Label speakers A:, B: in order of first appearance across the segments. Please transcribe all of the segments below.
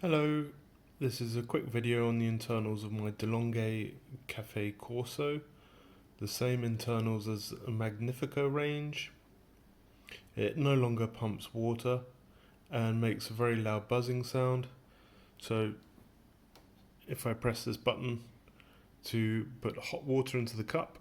A: Hello, this is a quick video on the internals of my De'Longhi Caffè Corso, the same internals as a Magnifica range. It no longer pumps water and makes a very loud buzzing sound, so if I press this button to put hot water into the cup,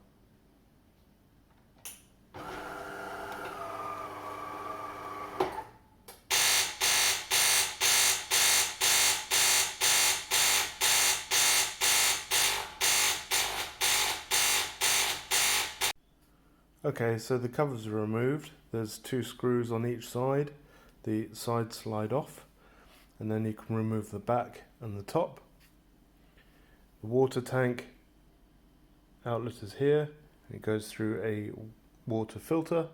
A: okay, so the covers are removed. There's two screws on each side. The sides slide off, and then you can remove the back and the top. The water tank outlet is here. It goes through a water filter,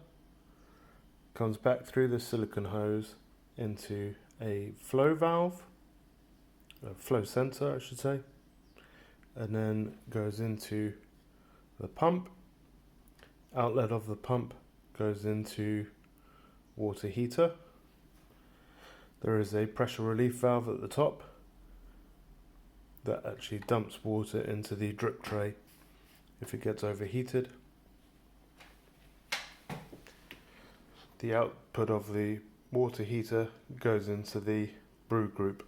A: comes back through the silicone hose into a flow valve, a flow sensor I should say, and then goes into the pump. Outlet of the pump goes into water heater. There is a pressure relief valve at the top that actually dumps water into the drip tray if it gets overheated. The output of the water heater goes into the brew group.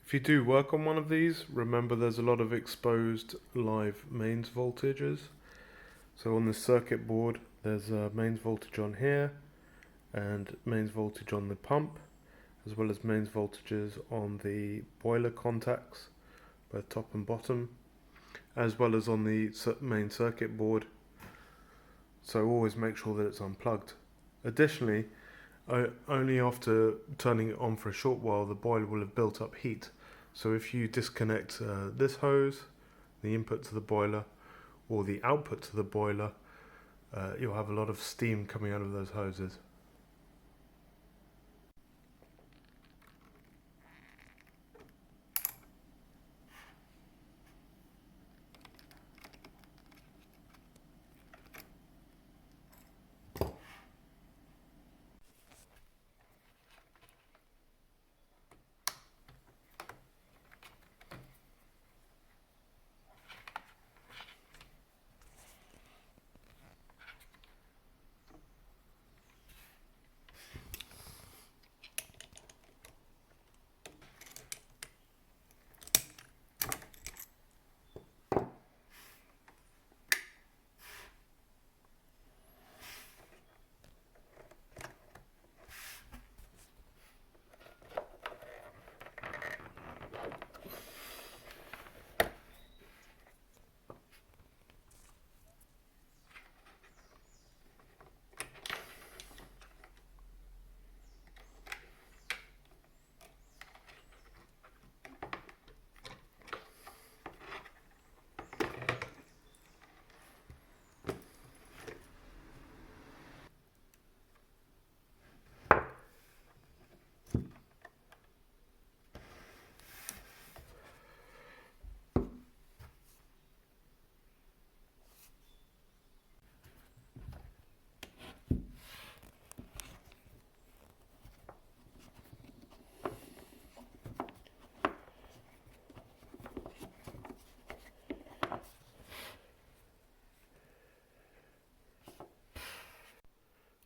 A: If you do work on one of these, remember there's a lot of exposed live mains voltages. So on this circuit board there's a mains voltage on here and mains voltage on the pump, as well as mains voltages on the boiler contacts, both top and bottom, as well as on the main circuit board. So always make sure that it's unplugged. Additionally, only after turning it on for a short while the boiler will have built up heat. So if you disconnect this hose, the input to the boiler, or the output to the boiler, you'll have a lot of steam coming out of those hoses.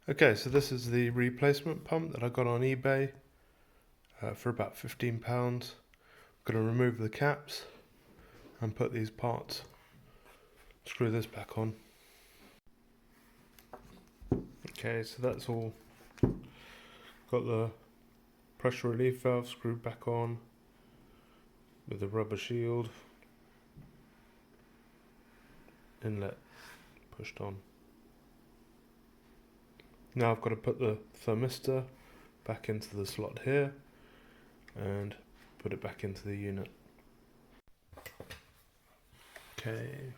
A: Okay, so this is the replacement pump that I got on eBay for about £15. I'm going to remove the caps and put these parts, screw this back on. Okay, so that's all. Got the pressure relief valve screwed back on with the rubber shield, inlet pushed on. Now I've got to put the thermistor back into the slot here and put it back into the unit. Okay.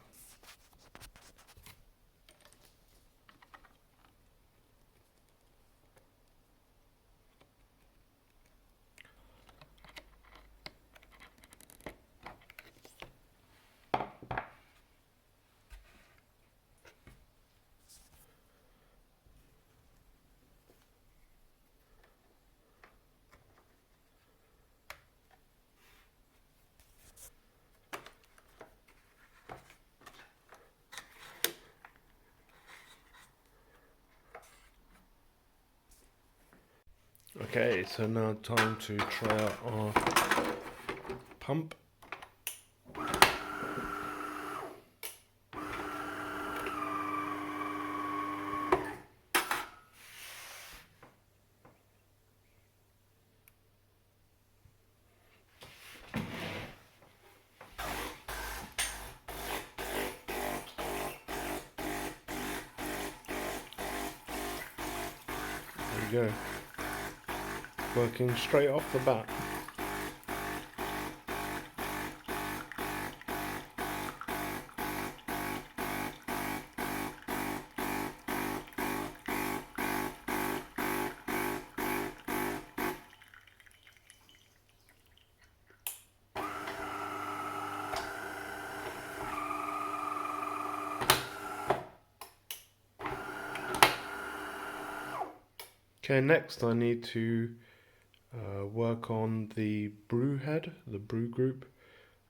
A: Okay, so now time to try out our pump. There we go. Working straight off the bat. Okay, next I need to work on the brew head, the brew group.